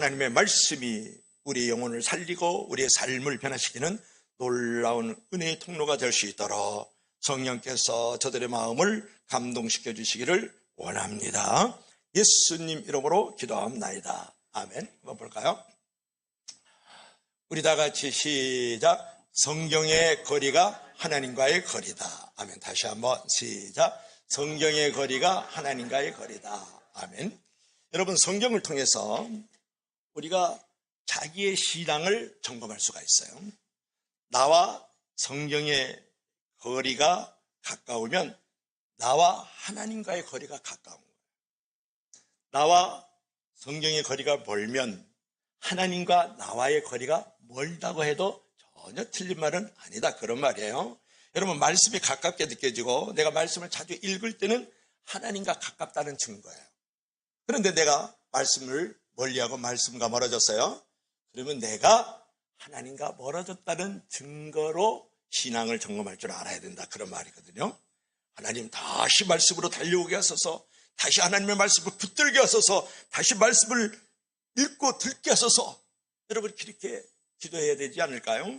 하나님의 말씀이 우리의 영혼을 살리고 우리의 삶을 변화시키는 놀라운 은혜의 통로가 될 수 있도록 성령께서 저들의 마음을 감동시켜 주시기를 원합니다. 예수님 이름으로 기도합나이다. 아멘. 한번 볼까요? 우리 다 같이 시작. 성경의 거리가 하나님과의 거리다. 아멘. 다시 한번 시작. 성경의 거리가 하나님과의 거리다. 아멘. 여러분, 성경을 통해서 우리가 자기의 신앙을 점검할 수가 있어요. 나와 성경의 거리가 가까우면 나와 하나님과의 거리가 가까운 거예요. 나와 성경의 거리가 멀면 하나님과 나와의 거리가 멀다고 해도 전혀 틀린 말은 아니다, 그런 말이에요. 여러분, 말씀이 가깝게 느껴지고 내가 말씀을 자주 읽을 때는 하나님과 가깝다는 증거예요. 그런데 내가 말씀을 멀리하고 말씀과 멀어졌어요. 그러면 내가 하나님과 멀어졌다는 증거로 신앙을 점검할 줄 알아야 된다, 그런 말이거든요. 하나님 다시 말씀으로 달려오게 하소서, 다시 하나님의 말씀을 붙들게 하소서, 다시 말씀을 읽고 듣게 하소서. 여러분, 그렇게 기도해야 되지 않을까요?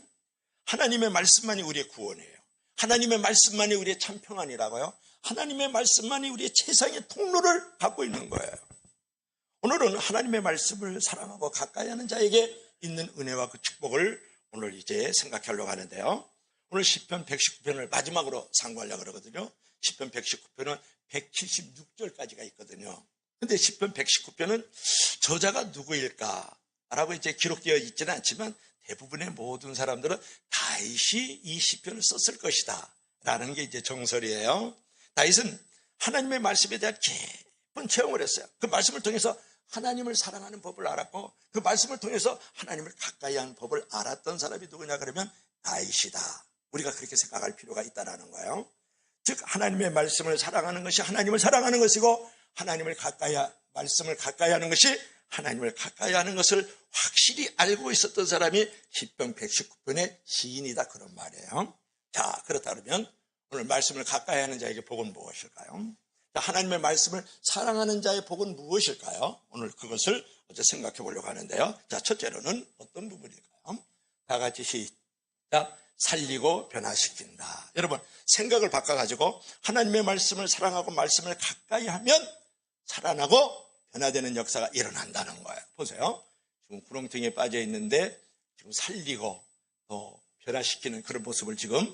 하나님의 말씀만이 우리의 구원이에요. 하나님의 말씀만이 우리의 참평안이라고요. 하나님의 말씀만이 우리의 최상의 통로를 갖고 있는 거예요. 오늘은 하나님의 말씀을 사랑하고 가까이 하는 자에게 있는 은혜와 그 축복을 오늘 이제 생각하려고 하는데요. 오늘 시편 119편을 마지막으로 상고하려고 그러거든요. 시편 119편은 176절까지가 있거든요. 근데 시편 119편은 저자가 누구일까라고 이제 기록되어 있지는 않지만 대부분의 모든 사람들은 다윗이 이 시편을 썼을 것이다 라는 게 이제 정설이에요. 다윗은 하나님의 말씀에 대한 깊은 체험을 했어요. 그 말씀을 통해서 하나님을 사랑하는 법을 알았고 그 말씀을 통해서 하나님을 가까이 하는 법을 알았던 사람이 누구냐 그러면 다윗이다. 우리가 그렇게 생각할 필요가 있다는 거예요. 즉 하나님의 말씀을 사랑하는 것이 하나님을 사랑하는 것이고 하나님을 말씀을 가까이 하는 것이 하나님을 가까이 하는 것을 확실히 알고 있었던 사람이 시편 119편의 시인이다, 그런 말이에요. 자, 그렇다 그러면 오늘 말씀을 가까이 하는 자에게 복은 무엇일까요? 하나님의 말씀을 사랑하는 자의 복은 무엇일까요? 오늘 그것을 어제 생각해 보려고 하는데요. 자, 첫째로는 어떤 부분일까요? 다 같이 시작. 살리고 변화시킨다. 여러분, 생각을 바꿔가지고 하나님의 말씀을 사랑하고 말씀을 가까이 하면 살아나고 변화되는 역사가 일어난다는 거예요. 보세요. 지금 구렁텅이에 빠져 있는데 지금 살리고 또 변화시키는 그런 모습을 지금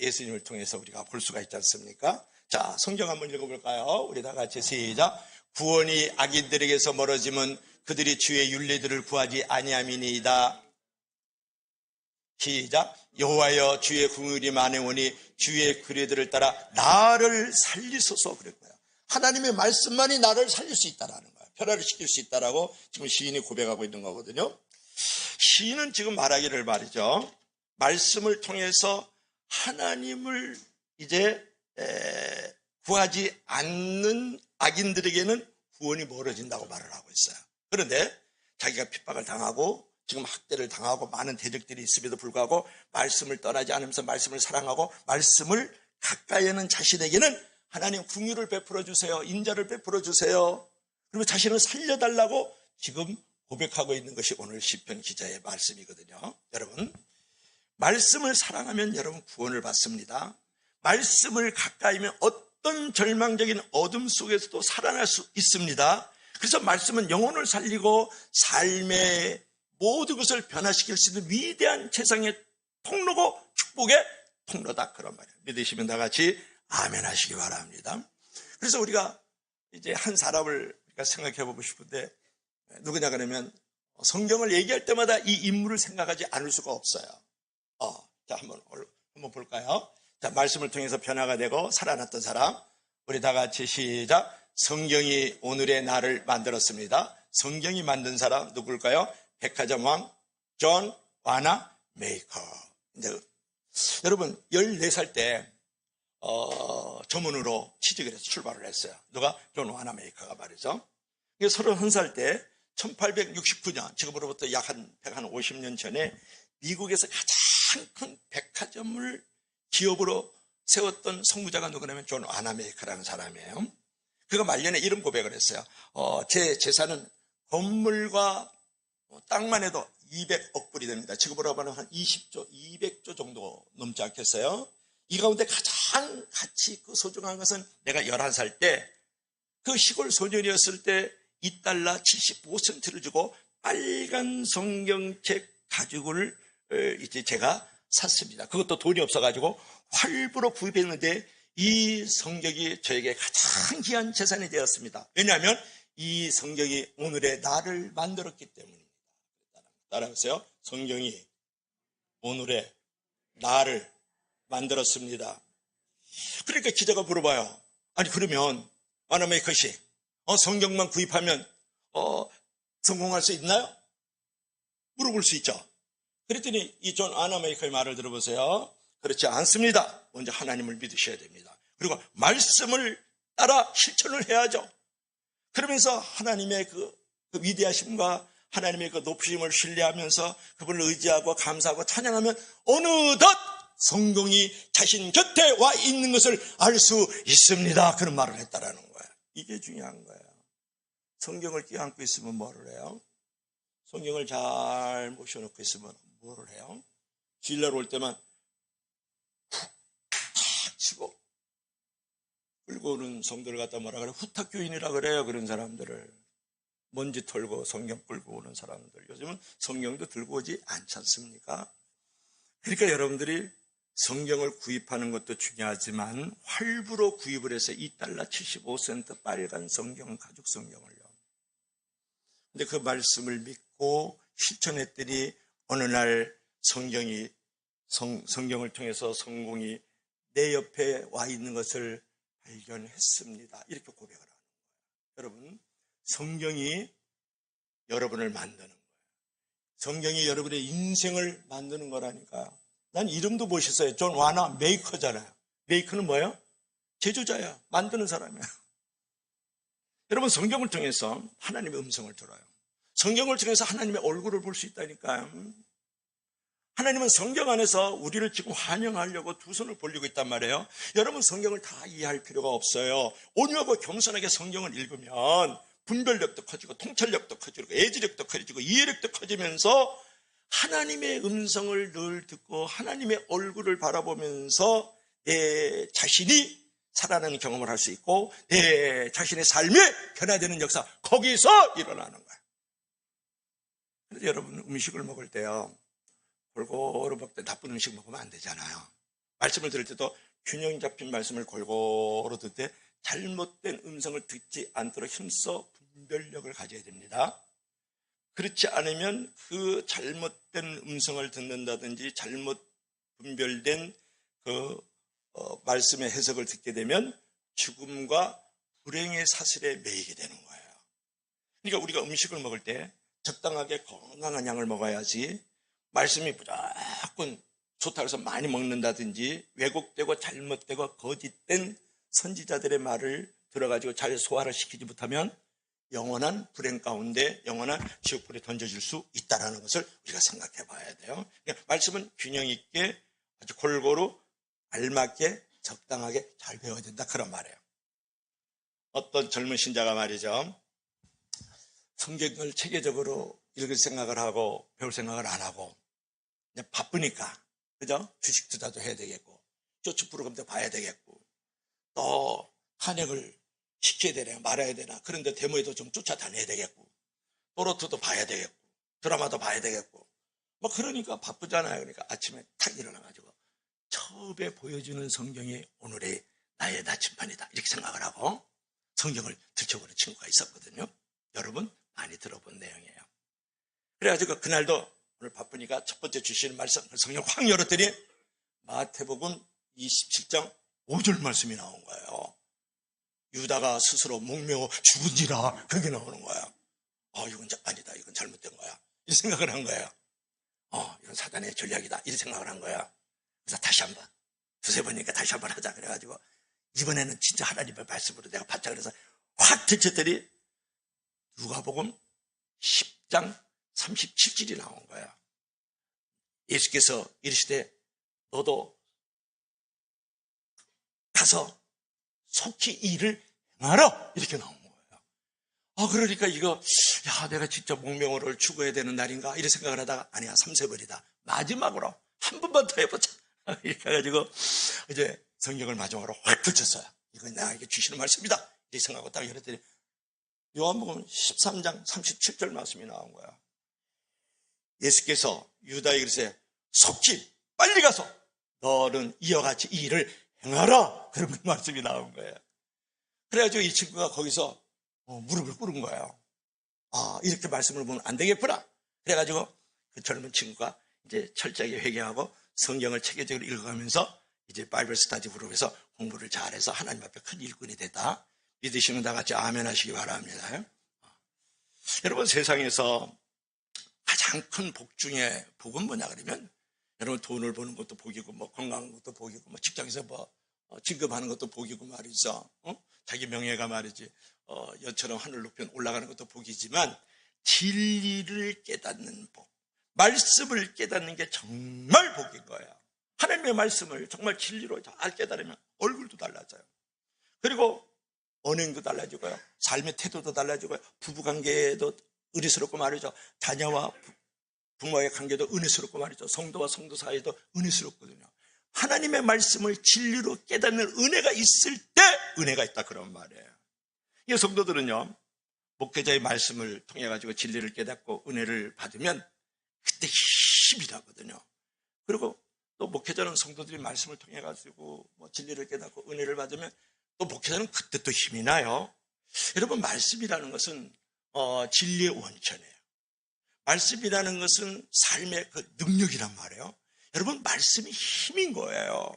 예수님을 통해서 우리가 볼 수가 있지 않습니까? 자, 성경 한번 읽어볼까요? 우리 다 같이 시작. 구원이 악인들에게서 멀어지면 그들이 주의 율례들을 구하지 아니함이니이다. 시작. 여호와여 주의 긍휼이 많으오니 주의 규례들을 따라 나를 살리소서 그랬고요. 하나님의 말씀만이 나를 살릴 수 있다라는 거예요. 변화를 시킬 수 있다라고 지금 시인이 고백하고 있는 거거든요. 시인은 지금 말하기를 말이죠. 말씀을 통해서 하나님을 이제 구하지 않는 악인들에게는 구원이 멀어진다고 말을 하고 있어요. 그런데 자기가 핍박을 당하고 지금 학대를 당하고 많은 대적들이 있음에도 불구하고 말씀을 떠나지 않으면서 말씀을 사랑하고 말씀을 가까이 하는 자신에게는 하나님 긍휼을 베풀어 주세요. 인자를 베풀어 주세요. 그리고 자신을 살려달라고 지금 고백하고 있는 것이 오늘 시편 기자의 말씀이거든요. 여러분, 말씀을 사랑하면 여러분 구원을 받습니다. 말씀을 가까이 하면 어떤 절망적인 어둠 속에서도 살아날 수 있습니다. 그래서 말씀은 영혼을 살리고 삶의 모든 것을 변화시킬 수 있는 위대한 세상의 통로고 축복의 통로다, 그런 말이에요. 믿으시면 다 같이 아멘 하시기 바랍니다. 그래서 우리가 이제 한 사람을 생각해 보고 싶은데 누구냐 그러면 성경을 얘기할 때마다 이 인물을 생각하지 않을 수가 없어요. 자, 한번 볼까요? 자, 말씀을 통해서 변화가 되고 살아났던 사람, 우리 다 같이 시작. 성경이 오늘의 나를 만들었습니다. 성경이 만든 사람 누굴까요? 백화점 왕 존 와나 메이커. 여러분, 14살 때 전문으로 취직을 해서 출발을 했어요. 누가? 존 와나 메이커가 말이죠. 31살 때 1869년, 지금으로부터 약 한 150년 전에 미국에서 가장 큰 백화점을 기업으로 세웠던 선구자가 누구냐면 존 와나 메이커라는 사람이에요. 그가 말년에 이런 고백을 했어요. 제 재산은 건물과 땅만 해도 200억 불이 됩니다. 지금으로 하면 한 20조, 200조 정도 넘지 않겠어요? 이 가운데 가장 가치 있고 소중한 것은 내가 11살 때 그 시골 소년이었을 때 $2 75센트를 주고 빨간 성경책 가죽을 이제 제가 샀습니다. 그것도 돈이 없어가지고 할부로 구입했는데 이 성경이 저에게 가장 귀한 재산이 되었습니다. 왜냐하면 이 성경이 오늘의 나를 만들었기 때문입니다. 따라하세요. 성경이 오늘의 나를 만들었습니다. 그러니까 기자가 물어봐요. 아니 그러면 아나메이커씨 성경만 구입하면 성공할 수 있나요? 물어볼 수 있죠. 그랬더니 이 존 아나메이커의 말을 들어보세요. 그렇지 않습니다. 먼저 하나님을 믿으셔야 됩니다. 그리고 말씀을 따라 실천을 해야죠. 그러면서 하나님의 그 위대하심과 하나님의 그 높으심을 신뢰하면서 그분을 의지하고 감사하고 찬양하면 어느덧 성경이 자신 곁에 와 있는 것을 알 수 있습니다. 그런 말을 했다라는 거예요. 이게 중요한 거예요. 성경을 끼안고 있으면 뭐를 해요? 성경을 잘 모셔놓고 있으면 뭐를 해요? 주일날 올 때만 푹 치고 끌고 오는 성도를 갖다 뭐라 그래요? 후탁교인이라 그래요. 그런 사람들을. 먼지 털고 성경 끌고 오는 사람들. 요즘은 성경도 들고 오지 않지 않습니까? 그러니까 여러분들이 성경을 구입하는 것도 중요하지만 할부로 구입을 해서 $2 75센트 빨간 성경, 가죽 성경을요. 근데 그 말씀을 믿고 실천했더니 어느 날 성경을 통해서 성공이 내 옆에 와 있는 것을 발견했습니다. 이렇게 고백을 하는 거예요. 여러분, 성경이 여러분을 만드는 거예요. 성경이 여러분의 인생을 만드는 거라니까요. 난 이름도 멋있어요. 존 와나 메이커잖아요. 메이커는 뭐예요? 제조자야. 만드는 사람이에요. 여러분, 성경을 통해서 하나님의 음성을 들어요. 성경을 통해서 하나님의 얼굴을 볼 수 있다니까요. 하나님은 성경 안에서 우리를 지금 환영하려고 두 손을 벌리고 있단 말이에요. 여러분, 성경을 다 이해할 필요가 없어요. 온유하고 겸손하게 성경을 읽으면 분별력도 커지고 통찰력도 커지고 애지력도 커지고 이해력도 커지면서 하나님의 음성을 늘 듣고 하나님의 얼굴을 바라보면서 내 자신이 살아나는 경험을 할 수 있고 내 자신의 삶이 변화되는 역사, 거기서 일어나는 거예요. 그래서 여러분, 음식을 먹을 때요, 골고루 먹되 나쁜 음식 먹으면 안 되잖아요. 말씀을 들을 때도 균형 잡힌 말씀을 골고루 듣을 때 잘못된 음성을 듣지 않도록 힘써 분별력을 가져야 됩니다. 그렇지 않으면 그 잘못된 음성을 듣는다든지 잘못 분별된 말씀의 해석을 듣게 되면 죽음과 불행의 사슬에 매이게 되는 거예요. 그러니까 우리가 음식을 먹을 때 적당하게 건강한 양을 먹어야지 말씀이 무조건 좋다고 해서 많이 먹는다든지 왜곡되고 잘못되고 거짓된 선지자들의 말을 들어가지고 잘 소화를 시키지 못하면 영원한 불행 가운데 영원한 지옥불에 던져질 수 있다는 것을 우리가 생각해 봐야 돼요. 그러니까 말씀은 균형 있게 아주 골고루 알맞게 적당하게 잘 배워야 된다, 그런 말이에요. 어떤 젊은 신자가 말이죠, 성경을 체계적으로 읽을 생각을 하고 배울 생각을 안 하고 그냥 바쁘니까, 그죠? 주식 투자도 해야 되겠고 쇼츠 프로그램도 봐야 되겠고 또 한약을 시켜야 되나 말아야 되나, 그런데 데모에도 좀 쫓아다녀야 되겠고 또로트도 봐야 되겠고 드라마도 봐야 되겠고 그러니까 바쁘잖아요. 그러니까 아침에 탁 일어나가지고 처음에 보여주는 성경이 오늘의 나의 나침반이다, 이렇게 생각을 하고 성경을 들춰보는 친구가 있었거든요. 여러분 많이 들어본 내용이에요. 그래가지고 그날도 오늘 바쁘니까 첫 번째 주시는 말씀 성경 확 열었더니 마태복음 27장 5절 말씀이 나온 거예요. 유다가 스스로 목매어 죽은지라, 그게 나오는 거야. 이건 아니다, 이건 잘못된 거야, 이 생각을 한 거예요. 이건 사단의 전략이다, 이 생각을 한 거야. 그래서 다시 한번 두세 번이니까 다시 한번 하자 그래가지고 이번에는 진짜 하나님의 말씀으로 내가 바짝 그래서 확 들쳤더니 누가복음 10장 37절이 나온 거야. 예수께서 이르시되 너도 가서 속히 이 일을 행하라, 이렇게 나온 거예요. 그러니까 이거, 야, 내가 진짜 목명호를 추구해야 되는 날인가? 이런 생각을 하다가, 아니야, 3세번이다. 마지막으로 한 번만 더 해보자. 이렇게 해가지고, 이제 성경을 마지막으로 확 펼쳤어요. 이건 나에게 주시는 말씀이다. 이렇게 생각하고 딱 이랬더니, 요한복음 13장 37절 말씀이 나온 거야. 예수께서 유다에게 그러세요. 속지, 빨리 가서 너는 이와 같이 이 일을 행하라. 그런 말씀이 나온 거예요. 그래가지고 이 친구가 거기서 무릎을 꿇은 거예요. 이렇게 말씀을 보면 안 되겠구나. 그래가지고 그 젊은 친구가 이제 철저하게 회개하고 성경을 체계적으로 읽어가면서 이제 바이블 스터디 그룹에서 공부를 잘해서 하나님 앞에 큰 일꾼이 됐다. 믿으시면 다 같이 아멘 하시기 바랍니다. 여러분, 세상에서 가장 큰 복 중에 복은 뭐냐 그러면, 여러분, 돈을 버는 것도 복이고, 뭐 건강한 것도 복이고, 뭐 직장에서 뭐 진급하는 것도 복이고 말이죠. 자기 명예가 말이지 여처럼 하늘 높이 올라가는 것도 복이지만, 진리를 깨닫는 복, 말씀을 깨닫는 게 정말 복인 거예요. 하나님의 말씀을 정말 진리로 잘 깨달으면 얼굴도 달라져요. 그리고 언행도 달라지고요, 삶의 태도도 달라지고요, 부부관계도 은혜스럽고 말이죠, 자녀와 부모의 관계도 은혜스럽고 말이죠, 성도와 성도 사이도 은혜스럽거든요. 하나님의 말씀을 진리로 깨닫는 은혜가 있을 때 은혜가 있다, 그런 말이에요. 이 성도들은요, 목회자의 말씀을 통해 가지고 진리를 깨닫고 은혜를 받으면 그때 힘이 나거든요. 그리고 또 목회자는 성도들이 말씀을 통해 가지고 뭐 진리를 깨닫고 은혜를 받으면 또 목회자는 그때 또 힘이 나요. 여러분, 말씀이라는 것은 진리의 원천이에요. 말씀이라는 것은 삶의 그 능력이란 말이에요. 여러분, 말씀이 힘인 거예요.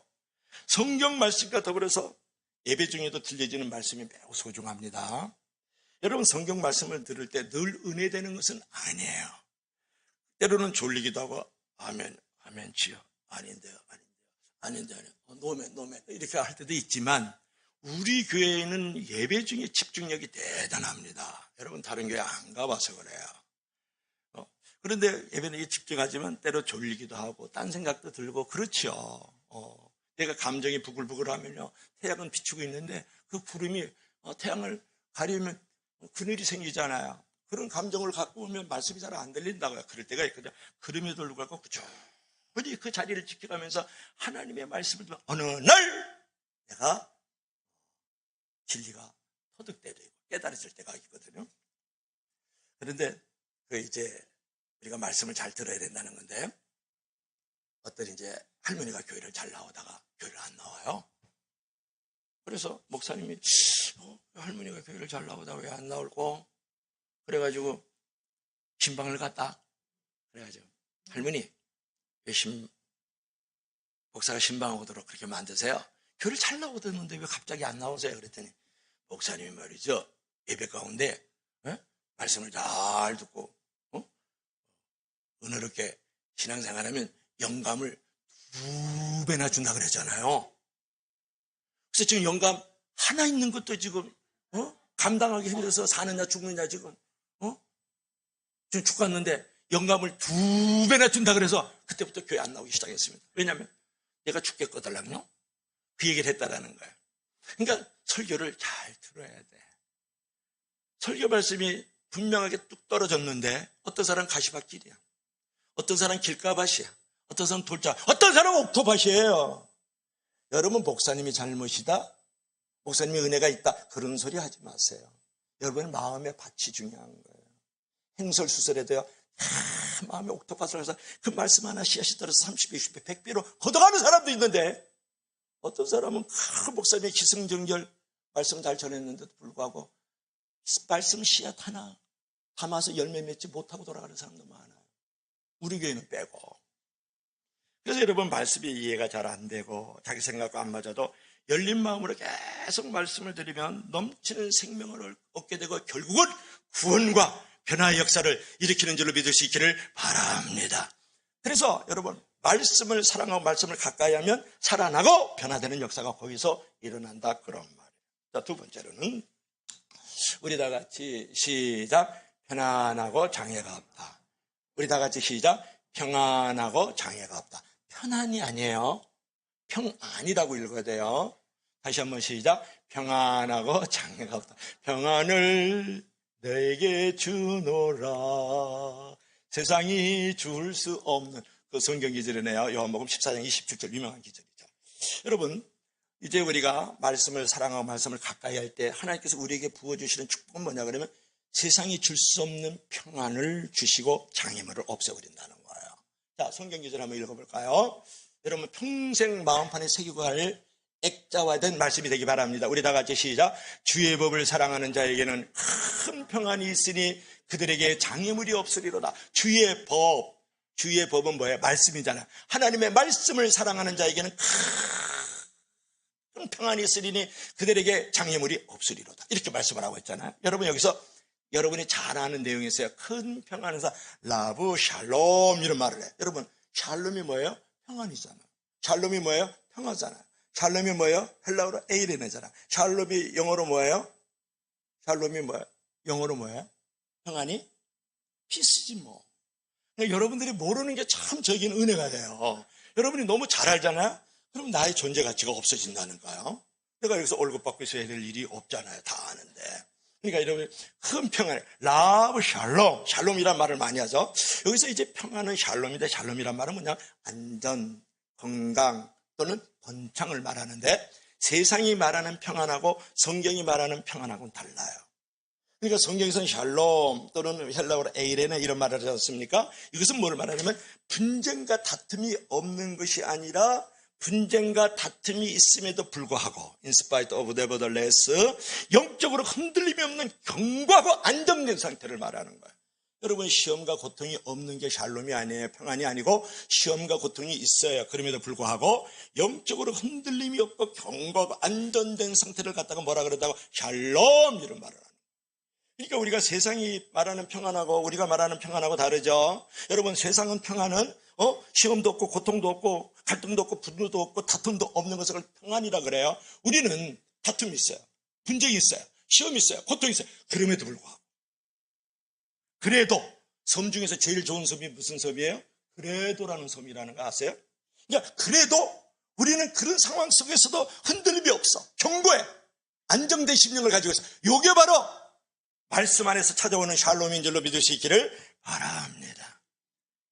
성경 말씀과 더불어서 예배 중에도 들려지는 말씀이 매우 소중합니다. 여러분, 성경 말씀을 들을 때 늘 은혜되는 것은 아니에요. 때로는 졸리기도 하고, 아멘, 아멘, 주여, 아닌데요, 아닌데요, 노멘, 이렇게 할 때도 있지만, 우리 교회에는 예배 중에 집중력이 대단합니다. 여러분, 다른 교회 안 가봐서 그래요. 그런데 예배에 집중하지만 때로 졸리기도 하고 딴 생각도 들고 그렇죠. 내가 감정이 부글부글하면요, 태양은 비추고 있는데 그 구름이 태양을 가리면 그늘이 생기잖아요. 그런 감정을 갖고 오면 말씀이 잘 안 들린다고요. 그럴 때가 있거든요. 그럼에도 불구하고 꾸준히 그 자리를 지켜가면서 하나님의 말씀을 듣면 어느 날 내가 진리가 터득되고 깨달아질 때가 있거든요. 그런데 이제 우리가 말씀을 잘 들어야 된다는 건데, 어떤 이제 할머니가 교회를 잘 나오다가 교회를 안 나와요. 그래서 목사님이 할머니가 교회를 잘 나오다가 왜 안 나올고, 그래가지고 신방을 갔다. 그래가지고 할머니, 왜 목사가 신방하도록 그렇게 만드세요? 교회를 잘 나오던데 왜 갑자기 안 나오세요? 그랬더니 목사님이 말이죠, 예배 가운데 말씀을 잘 듣고 은혜롭게 신앙생활하면 영감을 2배나 준다 그랬잖아요. 그래서 지금 영감 하나 있는 것도 지금 감당하기 힘들어서 사느냐 죽느냐 지금 지금 죽었는데 영감을 2배나 준다 그래서 그때부터 교회 안 나오기 시작했습니다. 왜냐하면 내가 죽겠거든요. 그 얘기를 했다라는 거예요. 그러니까 설교를 잘 들어야 돼. 설교 말씀이 분명하게 뚝 떨어졌는데, 어떤 사람은 가시밭길이야, 어떤 사람은 길가밭이야, 어떤 사람은 돌자, 어떤 사람은 옥토밭이에요. 여러분, 목사님이 잘못이다, 목사님이 은혜가 있다, 그런 소리 하지 마세요. 여러분의 마음의 밭이 중요한 거예요. 행설수설에도요, 마음의 옥토밭을 해서 그 말씀 하나 씨앗이 떨어서 30배, 60배, 100배로 걷어가는 사람도 있는데, 어떤 사람은 그 목사님의 기승전결 말씀 잘 전했는데도 불구하고 말씀 씨앗 하나 담아서 열매 맺지 못하고 돌아가는 사람도 많아요. 우리 교회는 빼고. 그래서 여러분, 말씀이 이해가 잘 안 되고 자기 생각과 안 맞아도 열린 마음으로 계속 말씀을 드리면 넘치는 생명을 얻게 되고 결국은 구원과 변화의 역사를 일으키는 줄로 믿을 수 있기를 바랍니다. 그래서 여러분, 말씀을 사랑하고 말씀을 가까이 하면 살아나고 변화되는 역사가 거기서 일어난다, 그런 말이에요. 자, 두 번째로는 우리 다 같이 시작. 편안하고 장애가 없다. 우리 다 같이 시작. 평안하고 장애가 없다. 편안이 아니에요. 평안이라고 읽어야 돼요. 다시 한번 시작. 평안하고 장애가 없다. 평안을 내게 주노라. 세상이 줄 수 없는 그 성경 기절이네요. 요한복음 14장 27절 유명한 기절이죠. 여러분, 이제 우리가 말씀을 사랑하고 말씀을 가까이 할 때 하나님께서 우리에게 부어주시는 축복은 뭐냐 그러면 세상이 줄 수 없는 평안을 주시고 장애물을 없애버린다는 거예요. 자, 성경 기절 한번 읽어볼까요? 여러분, 평생 마음판에 새기고 갈 액자화된 말씀이 되기 바랍니다. 우리 다 같이 시작. 주의 법을 사랑하는 자에게는 큰 평안이 있으니 그들에게 장애물이 없으리로다. 주의 법은 뭐예요? 말씀이잖아요. 하나님의 말씀을 사랑하는 자에게는 큰 평안이 있으리니 그들에게 장애물이 없으리로다. 이렇게 말씀을 하고 있잖아요. 여러분, 여기서 여러분이 잘 아는 내용이 있어요. 큰 평안에서 라브, 샬롬 이런 말을 해요. 여러분, 샬롬이 뭐예요? 평안이잖아요. 샬롬이 뭐예요? 평화잖아요. 샬롬이 뭐예요? 헬라어로 에이레네잖아. 샬롬이 영어로 뭐예요? 샬롬이 뭐예요? 영어로 뭐예요? 평안이? 피스지 뭐. 그러니까 여러분들이 모르는 게 참 저에게는 은혜가 돼요. 여러분이 너무 잘 알잖아요? 그럼 나의 존재 가치가 없어진다는가요? 내가 여기서 월급 받고 있어야 될 일이 없잖아요. 다 아는데. 그러니까 여러분, 큰 평안, 라브, 샬롬이란 말을 많이 하죠. 여기서 이제 평안은 샬롬인데 샬롬이란 말은 뭐냐? 안전, 건강 또는 번창을 말하는데 세상이 말하는 평안하고 성경이 말하는 평안하고는 달라요. 그러니까 성경에서는 샬롬 또는 헬라어로 에이레네 이런 말을 하지 않습니까? 이것은 뭘 말하냐면 분쟁과 다툼이 없는 것이 아니라 분쟁과 다툼이 있음에도 불구하고 in spite of nevertheless 영적으로 흔들림이 없는 견고하고 안정된 상태를 말하는 거예요. 여러분, 시험과 고통이 없는 게 샬롬이 아니에요. 평안이 아니고 시험과 고통이 있어요. 그럼에도 불구하고 영적으로 흔들림이 없고 견고하고 안전된 상태를 갖다가 뭐라 그러다고 샬롬 이런 말을 하는 거예요. 그러니까 우리가 세상이 말하는 평안하고 우리가 말하는 평안하고 다르죠. 여러분, 세상은 평안은 시험도 없고 고통도 없고 갈등도 없고 분노도 없고 다툼도 없는 것을 평안이라 그래요. 우리는 다툼이 있어요. 분쟁이 있어요. 시험이 있어요. 고통이 있어요. 그럼에도 불구하고 그래도 섬 중에서 제일 좋은 섬이 무슨 섬이에요? 그래도라는 섬이라는 거 아세요? 그러니까 그래도 우리는 그런 상황 속에서도 흔들림이 없어. 견고해. 안정된 심령을 가지고 있어. 이게 바로 말씀 안에서 찾아오는 샬롬인 줄로 믿을 수 있기를 바랍니다.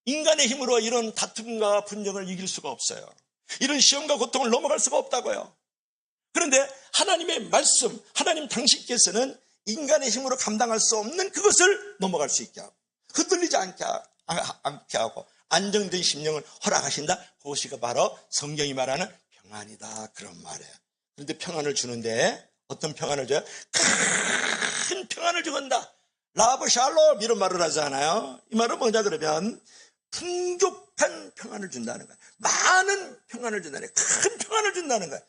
인간의 힘으로 이런 다툼과 분쟁을 이길 수가 없어요. 이런 시험과 고통을 넘어갈 수가 없다고요. 그런데 하나님의 말씀, 하나님 당신께서는 인간의 힘으로 감당할 수 없는 그것을 넘어갈 수 있게 하고 흔들리지 않게 하고 안정된 심령을 허락하신다. 그것이 바로 성경이 말하는 평안이다. 그런 말이에요. 그런데 평안을 주는데 어떤 평안을 줘요? 큰 평안을 주건다. 라브 샬롬 이런 말을 하잖아요. 이 말은 뭐냐 그러면 풍족한 평안을 준다는 거예요. 많은 평안을 준다는 거예요. 큰 평안을 준다는 거예요.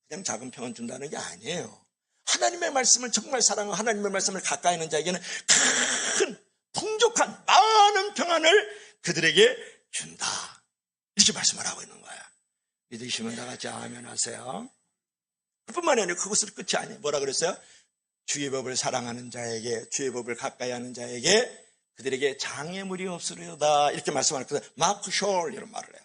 그냥 작은 평안 준다는 게 아니에요. 하나님의 말씀을 정말 사랑하고 하나님의 말씀을 가까이 하는 자에게는 큰 풍족한 많은 평안을 그들에게 준다. 이렇게 말씀을 하고 있는 거예요. 믿으시면 다 같이 아멘 하세요. 그뿐만이 아니라 그것은 끝이 아니에요. 뭐라 그랬어요? 주의 법을 사랑하는 자에게, 주의 법을 가까이 하는 자에게 그들에게 장애물이 없으리로다. 이렇게 말씀하는 거예요. 마크 숄 이런 말을 해요.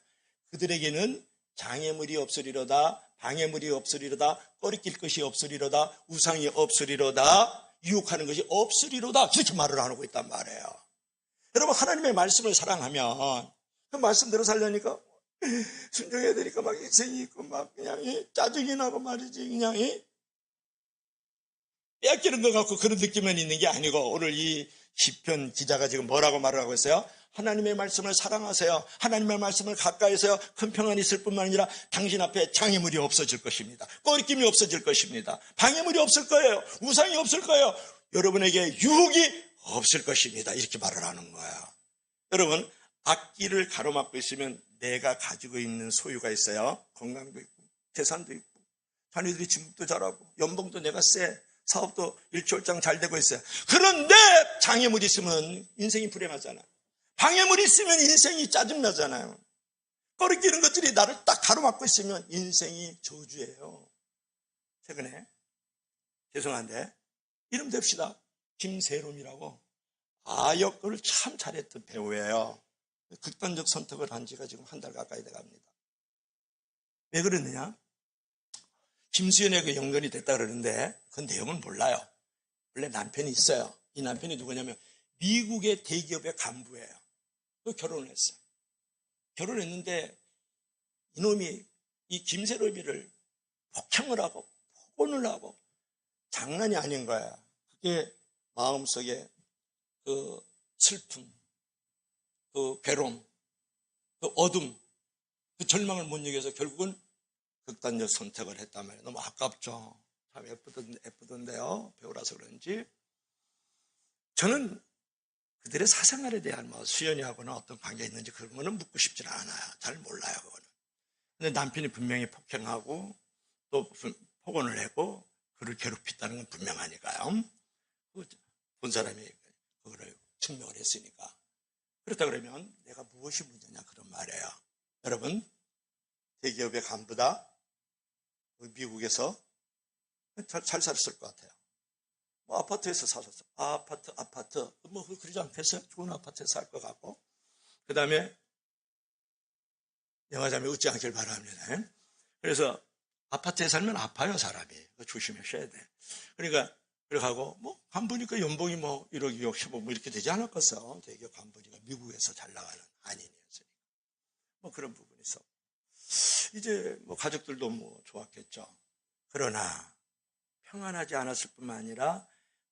그들에게는 장애물이 없으리로다. 방해물이 없으리로다. 꺼리낄 것이 없으리로다. 우상이 없으리로다. 유혹하는 것이 없으리로다. 이렇게 말을 하고 있단 말이에요. 여러분, 하나님의 말씀을 사랑하면 그 말씀대로 살려니까 순종해야 되니까 막 인생이 있고 막 그냥 짜증이 나고 말이지. 그냥 빼앗기는 것 같고 그런 느낌만 있는 게 아니고 오늘 이 시편 기자가 지금 뭐라고 말을 하고 있어요? 하나님의 말씀을 사랑하세요. 하나님의 말씀을 가까이 해서요. 큰 평안이 있을 뿐만 아니라 당신 앞에 장애물이 없어질 것입니다. 꺼리낌이 없어질 것입니다. 방해물이 없을 거예요. 우상이 없을 거예요. 여러분에게 유혹이 없을 것입니다. 이렇게 말을 하는 거예요. 여러분, 악기를 가로막고 있으면 내가 가지고 있는 소유가 있어요. 건강도 있고 재산도 있고 자녀들이 진급도 잘하고 연봉도 내가 세. 사업도 일취월장 잘 되고 있어요. 그런데 장애물이 있으면 인생이 불행하잖아요. 방해물이 있으면 인생이 짜증나잖아요. 꺼리끼는 것들이 나를 딱 가로막고 있으면 인생이 저주예요. 최근에 죄송한데 이름 댑시다. 김세롬이라고 아역을 참 잘했던 배우예요. 극단적 선택을 한 지가 지금 한 달 가까이 돼갑니다. 왜 그러느냐? 김수현에게 연결이 됐다 그러는데 그 내용은 몰라요. 원래 남편이 있어요. 이 남편이 누구냐면 미국의 대기업의 간부예요. 그 결혼을 했어요. 결혼했는데 이놈이 이 김세로비를 폭행을 하고 폭언을 하고 장난이 아닌 거야. 그게 마음속에 그 슬픔, 그 괴로움, 그 어둠, 그 절망을 못 이겨서 결국은 극단적 선택을 했단 말이에요. 너무 아깝죠. 참 예쁘던데요. 배우라서 그런지. 저는 그들의 사생활에 대한 수연이하고는 어떤 관계가 있는지 그런 거는 묻고 싶지는 않아요. 잘 몰라요, 그거는. 근데 남편이 분명히 폭행하고 또 폭언을 하고 그를 괴롭혔다는 건 분명하니까요. 본 사람이 그거를 증명을 했으니까. 그렇다 그러면 내가 무엇이 문제냐 그런 말이에요. 여러분, 대기업의 간부다. 미국에서 잘 살았을 것 같아요. 뭐 아파트에서 살았어. 아파트. 뭐 그러지 않겠어요? 좋은 아파트에서 살 것 같고. 그 다음에 영화자매 웃지 않길 바랍니다. 그래서 아파트에 살면 아파요, 사람이. 조심하셔야 돼. 그러니까 그렇게 하고 뭐 간부니까 연봉이 뭐 1억, 2억, 10억 뭐 이렇게 되지 않았겠어. 대기업 간부니까 미국에서 잘 나가는 한인이었으니까. 뭐 그런 부분이 있어. 이제 뭐 가족들도 뭐 좋았겠죠. 그러나 평안하지 않았을 뿐만 아니라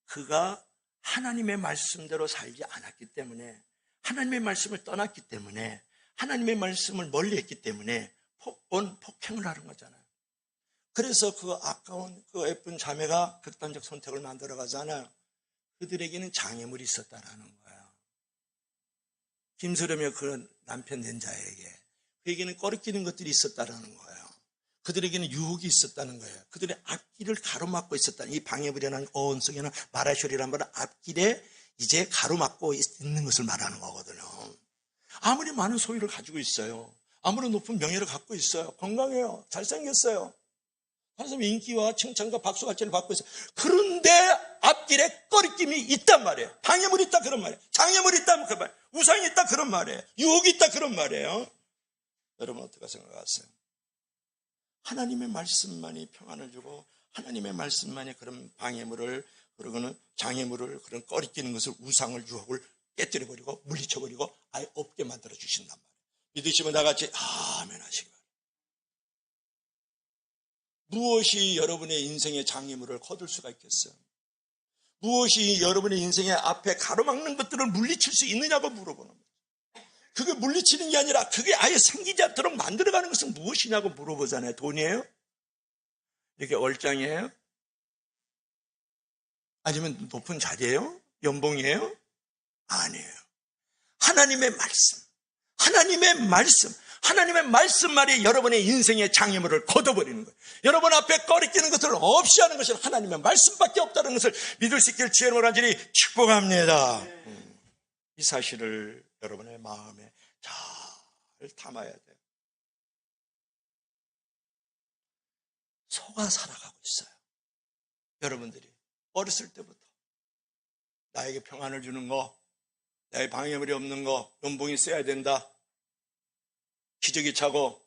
그가 하나님의 말씀대로 살지 않았기 때문에, 하나님의 말씀을 떠났기 때문에, 하나님의 말씀을 멀리했기 때문에 폭행을 하는 거잖아요. 그래서 그 아까운 그 예쁜 자매가 극단적 선택을 만들어 가잖아요. 그들에게는 장애물이 있었다라는 거예요. 김서렴의 그 남편 낸 자에게 그에게는 꺼리끼는 것들이 있었다라는 거예요. 그들에게는 유혹이 있었다는 거예요. 그들의 앞길을 가로막고 있었다는, 이 방해물이라는 어원 속에는 마라쇼리라는 말은 앞길에 이제 가로막고 있는 것을 말하는 거거든요. 아무리 많은 소유를 가지고 있어요. 아무리 높은 명예를 갖고 있어요. 건강해요. 잘생겼어요. 하나님의 인기와 칭찬과 박수갈채를 받고 있어요. 그런데 앞길에 꺼리낌이 있단 말이에요. 방해물이 있다 그런 말이에요. 장애물이 있다 그런 말이에요. 우상이 있다 그런 말이에요. 유혹이 있다 그런 말이에요. 여러분 어떻게 생각하세요? 하나님의 말씀만이 평안을 주고 하나님의 말씀만이 그런 방해물을, 그러고는 장애물을, 그런 꺼리끼는 것을, 우상을, 유혹을 깨뜨려버리고 물리쳐버리고 아예 없게 만들어 주신단 말이에요. 믿으시면 나같이 아멘 하시기 바랍니다. 무엇이 여러분의 인생의 장애물을 거둘 수가 있겠어요? 무엇이 여러분의 인생의 앞에 가로막는 것들을 물리칠 수 있느냐고 물어보는 거예요. 그게 물리치는 게 아니라 그게 아예 생기지 않도록 만들어가는 것은 무엇이냐고 물어보잖아요. 돈이에요? 이렇게 얼짱이에요? 아니면 높은 자리예요? 연봉이에요? 아니에요. 하나님의 말씀, 하나님의 말씀, 하나님의 말씀만이 여러분의 인생의 장애물을 걷어버리는 거예요. 여러분 앞에 꺼리끼는 것을 없이 하는 것은 하나님의 말씀밖에 없다는 것을 믿을 수 있길 주의 간절히 축복합니다. 이 사실을 여러분의 마음에 잘 담아야 돼요. 속아 살아가고 있어요. 여러분들이 어렸을 때부터 나에게 평안을 주는 거, 나의 방해물이 없는 거, 연봉이 있어야 된다. 기저귀 차고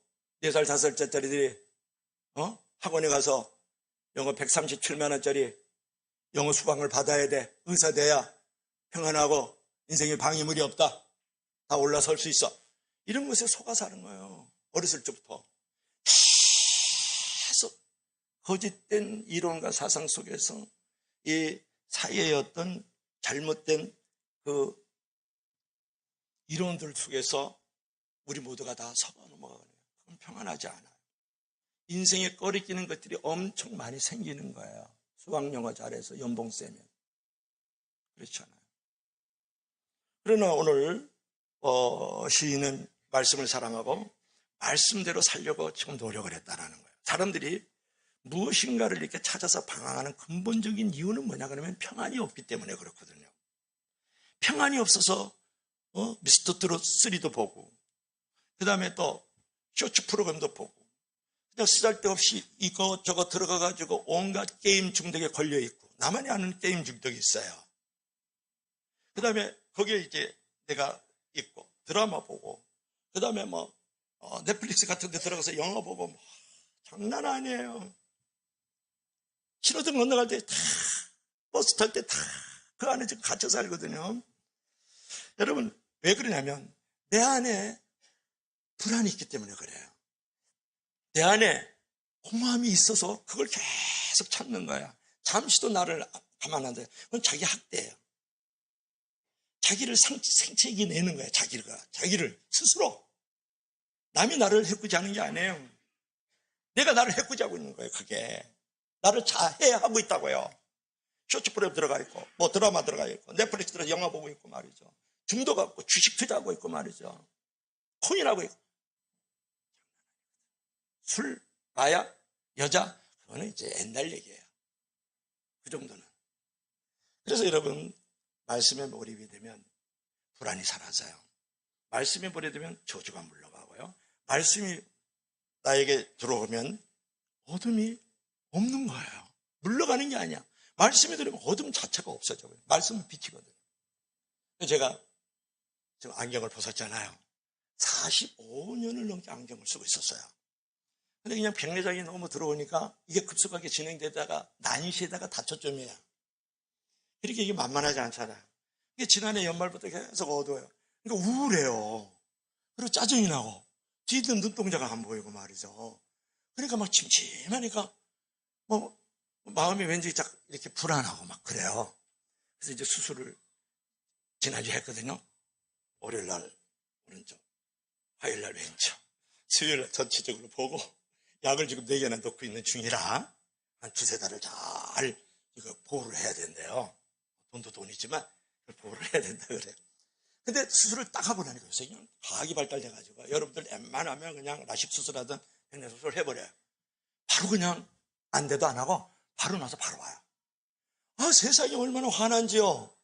4살, 5살짜리들이 학원에 가서 영어 137만 원짜리 영어 수강을 받아야 돼. 의사 돼야 평안하고 인생에 방해물이 없다. 다 올라설 수 있어. 이런 것에 속아 사는 거예요. 어렸을 때부터. 계속 거짓된 이론과 사상 속에서 이 사회의 어떤 잘못된 그 이론들 속에서 우리 모두가 다 속아 넘어가거든요. 그건 평안하지 않아요. 인생에 꺼리끼는 것들이 엄청 많이 생기는 거예요. 수학영어 잘해서 연봉 세면. 그렇지 않아요. 그러나 오늘 시인은 말씀을 사랑하고 말씀대로 살려고 지금 노력을 했다는 거예요. 사람들이 무엇인가를 이렇게 찾아서 방황하는 근본적인 이유는 뭐냐 그러면 평안이 없기 때문에 그렇거든요. 평안이 없어서 미스터 트롯 3도 보고, 그 다음에 또 쇼츠 프로그램도 보고, 그냥 쓰잘데없이 이거 저거 들어가가지고 온갖 게임 중독에 걸려있고, 나만이 아는 게임 중독이 있어요. 그 다음에 거기에 이제 내가 있고 드라마 보고, 그 다음에 뭐 넷플릭스 같은 데 들어가서 영화 보고, 뭐 장난 아니에요. 신호등 건너갈 때 다, 버스 탈 때 다 그 안에 지금 갇혀 살거든요. 여러분, 왜 그러냐면 내 안에 불안이 있기 때문에 그래요. 내 안에 공허함이 있어서 그걸 계속 찾는 거야. 잠시도 나를 가만 안 둬요. 그건 자기 학대예요. 자기를 생채기 내는 거야. 자기를 스스로. 남이 나를 해꾸지 하는 게 아니에요. 내가 나를 해꾸지 하고 있는 거예요. 그게 나를 자해하고 있다고요. 쇼츠 프로그램 들어가 있고 뭐 드라마 들어가 있고 넷플릭스 들어가 영화 보고 있고 말이죠. 중독하고 주식 투자하고 있고 말이죠. 코인하고 있고. 술, 마약, 여자, 그거는 이제 옛날 얘기예요. 그 정도는. 그래서 여러분, 말씀에 몰입이 되면 불안이 사라져요. 말씀에 몰입되면 저주가 물러가고요. 말씀이 나에게 들어오면 어둠이 없는 거예요. 물러가는 게 아니야. 말씀이 들으면 어둠 자체가 없어져요. 말씀은 빛이거든요. 제가 지금 안경을 벗었잖아요. 45년을 넘게 안경을 쓰고 있었어요. 근데 그냥 백내장이 너무 들어오니까 이게 급속하게 진행되다가 난시에다가 다초점이에요. 이렇게 이게 만만하지 않잖아요. 이게 지난해 연말부터 계속 어두워요. 그러니까 우울해요. 그리고 짜증이 나고 뒤는 눈동자가 안 보이고 말이죠. 그러니까 막 침침하니까 뭐 마음이 왠지 이렇게 불안하고 막 그래요. 그래서 이제 수술을 지난주에 했거든요. 월요일날 오른쪽, 화요일날 왼쪽, 수요일날 전체적으로 보고 약을 지금 4개나 넣고 있는 중이라 한 2-3달을 잘 이거 보호를 해야 된대요. 돈도 돈이지만 보호를 해야 된다 그래요. 근데 수술을 딱 하고 나니까 요새 그냥 과학이 발달돼가지고 여러분들 웬만하면 그냥 라식 수술하든 백내 수술을 해버려요. 바로 그냥 안 돼도 안 하고 바로 나서 바로 와요. 아, 세상이 얼마나 환한지요.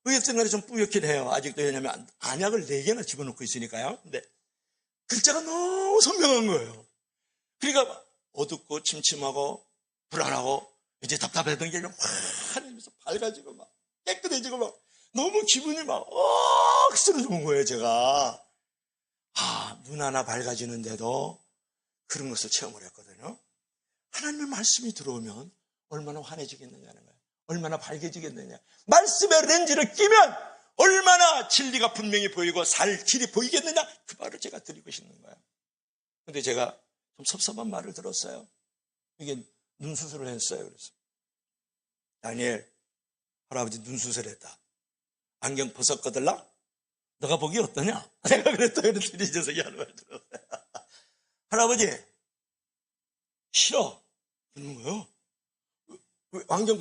의협생활이 좀 뿌옇긴 해요. 아직도. 왜냐면 안약을 4개나 집어넣고 있으니까요. 근데 글자가 너무 선명한 거예요. 그러니까 어둡고 침침하고 불안하고 이제 답답했던 게 환해지면서 밝아지고 막 깨끗해지고 막 너무 기분이 막 쓰러지는 거예요. 제가 눈 하나 밝아지는데도 그런 것을 체험을 했거든요. 하나님의 말씀이 들어오면 얼마나 환해지겠느냐는 거예요. 얼마나 밝아지겠느냐. 말씀의 렌즈를 끼면 얼마나 진리가 분명히 보이고 살 길이 보이겠느냐. 그 말을 제가 드리고 싶는 거예요. 근데 제가 좀 섭섭한 말을 들었어요. 이게 눈 수술을 했어요. 그래서 다니엘, 할아버지 눈 수술했다. 안경 벗었거들라? 너가 보기 어떠냐? 내가 그랬더니 이 녀석이 하는 말 들었어요. 할아버지 싫어. 그러는 거예요. 안경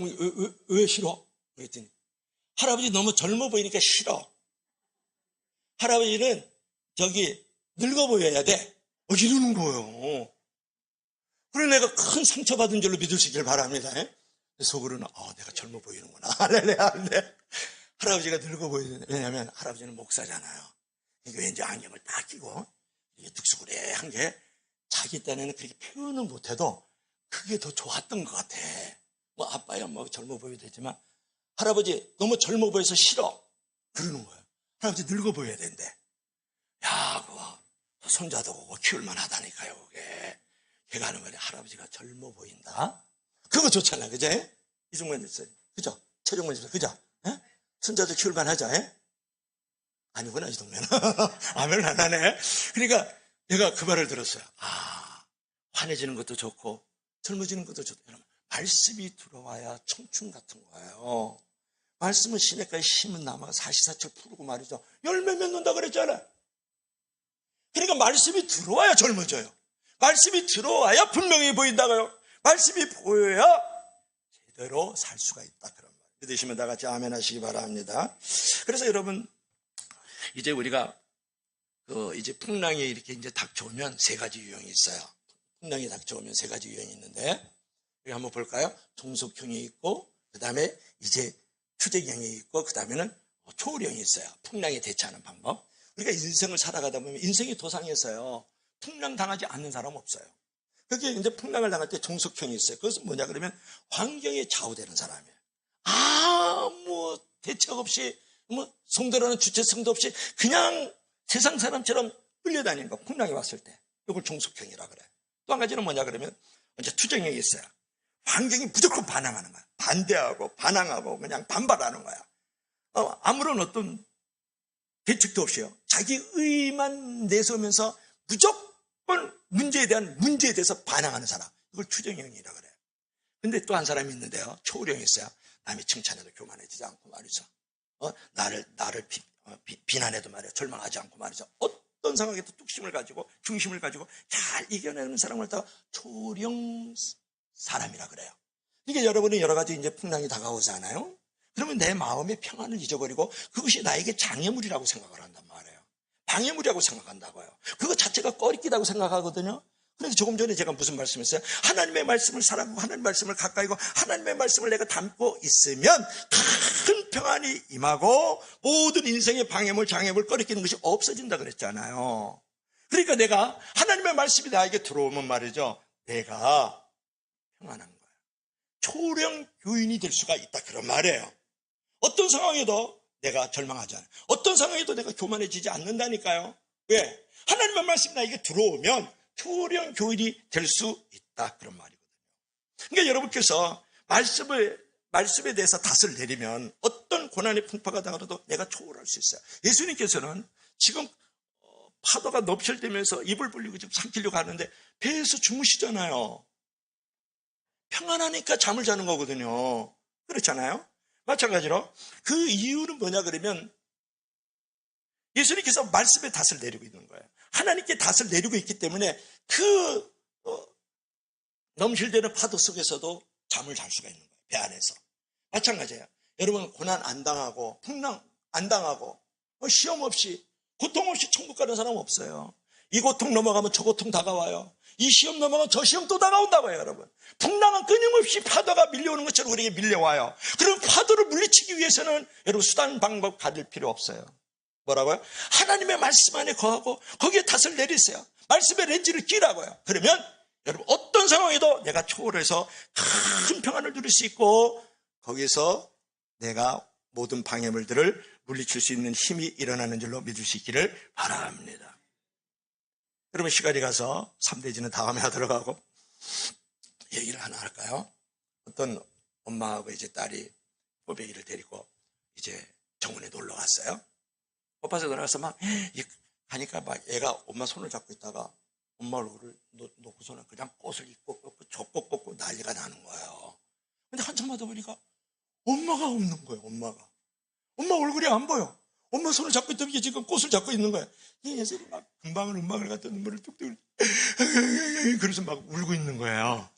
왜 싫어? 그랬더니 할아버지 너무 젊어 보이니까 싫어. 할아버지는 늙어 보여야 돼. 이러는 거예요. 그래 내가 큰 상처받은 줄로 믿을 수 있길 바랍니다. 속으로는 내가 젊어 보이는구나. 할렐루야. 할아버지가 늙어 보이는, 왜냐하면 할아버지는 목사잖아요. 그러니까 왠지 안경을 딱 끼고 이게 득수그레한 게 자기 딴에는 그렇게 표현은 못해도 그게 더 좋았던 것 같아. 뭐 아빠야 뭐 젊어 보여도 되지만 할아버지 너무 젊어 보여서 싫어. 그러는 거예요. 할아버지 늙어 보여야 된대. 야, 그거 손자도 오고 키울만 하다니까요. 그게. 걔가 하는 말이 할아버지가 젊어 보인다. 그거 좋잖아. 그죠? 이승만 됐어요. 그죠? 최종만 됐어요. 그죠? 손자도 키울만 하죠. 아니구나, 이 동네는. 아멘 안 하네. 그러니까 내가 그 말을 들었어요. 환해지는 것도 좋고 젊어지는 것도 좋다. 여러분, 말씀이 들어와야 청춘 같은 거예요. 말씀은 시냇가에 심은 나무가 사시사철 푸르고 말이죠. 열매 맺는다 그랬잖아요. 그러니까 말씀이 들어와야 젊어져요. 말씀이 들어와야 분명히 보인다고요. 말씀이 보여야 제대로 살 수가 있다. 그런 말. 믿으시면 다 같이 아멘 하시기 바랍니다. 그래서 여러분, 이제 우리가 이제 풍랑이 이렇게 이제 닥쳐오면 3가지 유형이 있어요. 풍랑이 닥쳐오면 3가지 유형이 있는데, 여기 한번 볼까요? 종속형이 있고, 그 다음에 이제 추적형이 있고, 그 다음에는 초월형이 있어요. 풍랑에 대처하는 방법. 우리가 인생을 살아가다 보면 인생이 도상에서요, 풍랑 당하지 않는 사람 없어요. 그게 이제 풍랑을 당할 때 종속형이 있어요. 그것은 뭐냐 그러면 환경에 좌우되는 사람이에요. 아무 대책 없이, 성대로는 주체성도 없이 그냥 세상 사람처럼 끌려다니는 거. 풍랑이 왔을 때. 이걸 종속형이라 그래. 또 한 가지는 뭐냐 그러면 이제 투정형이 있어요. 환경이 무조건 반항하는 거야. 반대하고 반항하고 그냥 반발하는 거야. 아무런 어떤 대책도 없이요. 자기 의만 내세우면서 무조건 문제에 대해서 반항하는 사람. 이걸 추정형이라고 그래요. 근데 또 한 사람이 있는데요. 초우령이 있어요. 남이 칭찬해도 교만해지지 않고 말이죠. 나를 비난해도 말이야. 절망하지 않고 말이죠. 어떤 상황에도 뚝심을 가지고 중심을 가지고 잘 이겨내는 사람을 갖다가 초우령 사람이라 그래요. 이게 여러분이 여러 가지 이제 풍랑이 다가오잖아요. 그러면 내 마음의 평안을 잊어버리고 그것이 나에게 장애물이라고 생각을 한단 말이에요. 방해물이라고 생각한다고요. 그거 자체가 꺼리끼다고 생각하거든요. 그래서 조금 전에 제가 무슨 말씀했어요? 하나님의 말씀을 사랑하고 하나님의 말씀을 가까이고 하나님의 말씀을 내가 담고 있으면 큰 평안이 임하고 모든 인생의 방해물, 장애물, 꺼리끼는 것이 없어진다 그랬잖아요. 그러니까 내가 하나님의 말씀이 나에게 들어오면 말이죠. 내가 평안한 거예요. 초령 교인이 될 수가 있다 그런 말이에요. 어떤 상황에도 내가 절망하지 않아요. 어떤 상황에도 내가 교만해지지 않는다니까요. 왜? 하나님의 말씀이 나에게 들어오면 초령 교인이 될 수 있다 그런 말이거든요. 그러니까 여러분께서 말씀에 대해서 닷을 내리면 어떤 고난의 풍파가 다가도 내가 초월할 수 있어요. 예수님께서는 지금 파도가 넘실대면서 입을 벌리고 지금 삼키려고 하는데 배에서 주무시잖아요. 평안하니까 잠을 자는 거거든요. 그렇잖아요. 마찬가지로 그 이유는 뭐냐 그러면 예수님께서 말씀에 닷을 내리고 있는 거예요. 하나님께 닷을 내리고 있기 때문에 그 넘실대는 파도 속에서도 잠을 잘 수가 있는 거예요. 배 안에서. 마찬가지예요. 여러분 고난 안 당하고 풍랑 안 당하고 시험 없이 고통 없이 천국 가는 사람 없어요. 이 고통 넘어가면 저 고통 다가와요. 이 시험 넘어가면 저 시험 또 다가온다고요. 여러분. 풍랑은 끊임없이 파도가 밀려오는 것처럼 우리에게 밀려와요. 그럼 파도를 물리치기 위해서는 여러분 수단 방법 가질 필요 없어요. 뭐라고요? 하나님의 말씀 안에 거하고 거기에 닷을 내리세요. 말씀의 렌즈를 끼라고요. 그러면 여러분 어떤 상황에도 내가 초월해서 큰 평안을 누릴 수 있고 거기서 내가 모든 방해물들을 물리칠 수 있는 힘이 일어나는 줄로 믿을 수 있기를 바랍니다. 여러분 시간이 가서 3대지는 다음에 하도록 하고 얘기를 하나 할까요? 어떤 엄마하고 이제 딸이 꼬배기를 데리고 이제 정원에 놀러 갔어요. 오빠서 놀아서 막 가니까 막 애가 엄마 손을 잡고 있다가 엄마 얼굴을 놓고서는 그냥 꽃을 입고 꽂고 젖꽃 꽂고 난리가 나는 거예요. 근데 한참 하다 보니까 엄마가 없는 거예요. 엄마 얼굴이 안 보여. 엄마 손을 잡고 있던 게 지금 꽃을 잡고 있는 거예요. 이 녀석이 막 금방울 음악을 갖다 눈물을 뚝뚝 그래서 막 울고 있는 거예요.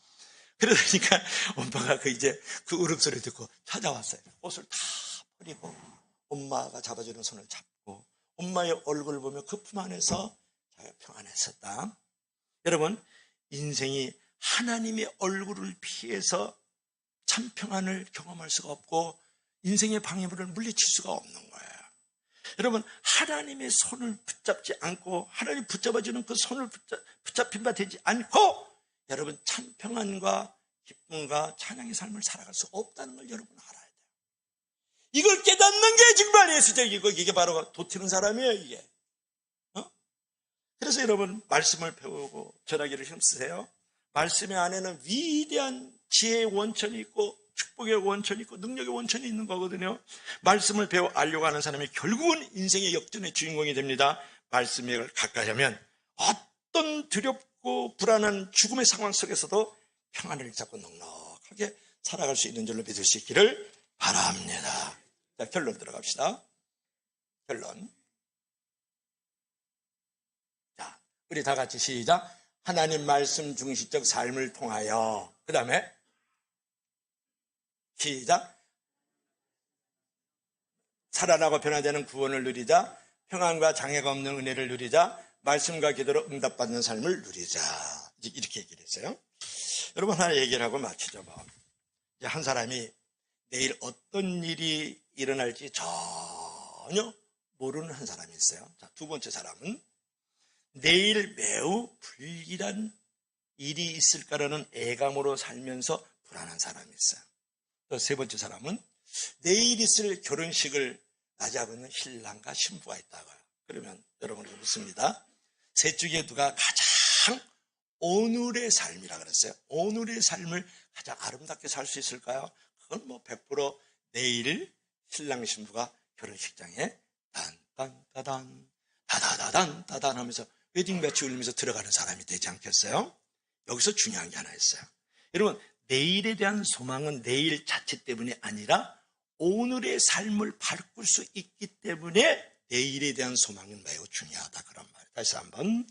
그러니까 엄마가 그 울음소리 듣고 찾아왔어요. 꽃을 다 버리고 엄마가 잡아주는 손을 잡고 엄마의 얼굴을 보며 그 품 안에서 자기가 평안했었다. 여러분 인생이 하나님의 얼굴을 피해서 참 평안을 경험할 수가 없고 인생의 방해물을 물리칠 수가 없는 거예요. 여러분 하나님의 손을 붙잡지 않고 하나님 붙잡아주는 그 손을 붙잡힌 바 되지 않고 여러분 참 평안과 기쁨과 찬양의 삶을 살아갈 수 없다는 걸 여러분 알아야 돼요. 이걸 깨닫는 게 정말 예수적이고 이게 바로 도티는 사람이에요. 이게. 그래서 여러분 말씀을 배우고 전하기를 힘쓰세요. 말씀의 안에는 위대한 지혜의 원천이 있고 축복의 원천이 있고 능력의 원천이 있는 거거든요. 말씀을 배워 알려고 하는 사람이 결국은 인생의 역전의 주인공이 됩니다. 말씀을 가까이 하면 어떤 두렵고 불안한 죽음의 상황 속에서도 평안을 잡고 넉넉하게 살아갈 수 있는 줄로 믿을 수 있기를 바랍니다. 자, 결론 들어갑시다. 결론. 자, 우리 다 같이 시작. 하나님 말씀 중심적 삶을 통하여 그 다음에 시작. 살아나고 변화되는 구원을 누리자. 평안과 장애가 없는 은혜를 누리자. 말씀과 기도로 응답받는 삶을 누리자. 이렇게 얘기를 했어요. 여러분 하나 얘기를 하고 마치죠. 한 사람이 내일 어떤 일이 일어날지 전혀 모르는 한 사람이 있어요. 자, 두 번째 사람은 내일 매우 불길한 일이 있을까라는 애감으로 살면서 불안한 사람이 있어요. 또 세 번째 사람은 내일 있을 결혼식을 맞이하고 있는 신랑과 신부가 있다고요. 그러면 여러분이 묻습니다. 셋 중에 누가 가장 오늘의 삶이라 그랬어요. 오늘의 삶을 가장 아름답게 살 수 있을까요? 그건 뭐 100% 내일 신랑 신부가 결혼식장에 딴딴따단 다다다단 따단 하면서 웨딩 배치 울리면서 들어가는 사람이 되지 않겠어요? 여기서 중요한 게 하나 있어요. 여러분, 내일에 대한 소망은 내일 자체 때문이 아니라 오늘의 삶을 바꿀 수 있기 때문에 내일에 대한 소망은 매우 중요하다, 그런 말이에요. 다시 한번,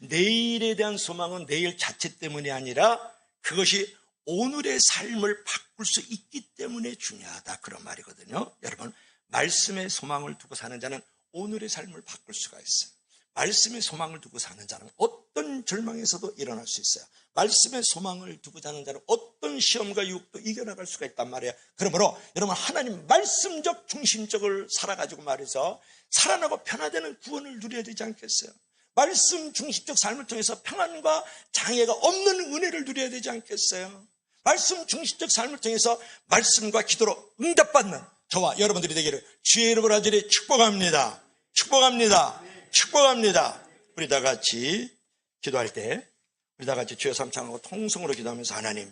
내일에 대한 소망은 내일 자체 때문이 아니라 그것이 오늘의 삶을 바꿀 수 있기 때문에 중요하다, 그런 말이거든요. 여러분, 말씀의 소망을 두고 사는 자는 오늘의 삶을 바꿀 수가 있어요. 말씀의 소망을 두고 사는 자는 어떤 절망에서도 일어날 수 있어요. 말씀의 소망을 두고 사는 자는 어떤 시험과 유혹도 이겨나갈 수가 있단 말이에요. 그러므로 여러분, 하나님 말씀적 중심적을 살아가지고 말해서 살아나고 변화되는 구원을 누려야 되지 않겠어요? 말씀 중심적 삶을 통해서 평안과 장애가 없는 은혜를 누려야 되지 않겠어요? 말씀 중심적 삶을 통해서 말씀과 기도로 응답받는 저와 여러분들이 되기를 주의 이름으로 간절히 축복합니다. 축복합니다. 축복합니다. 우리 다 같이 기도할 때 우리 다 같이 주여 삼창하고 통성으로 기도하면서 하나님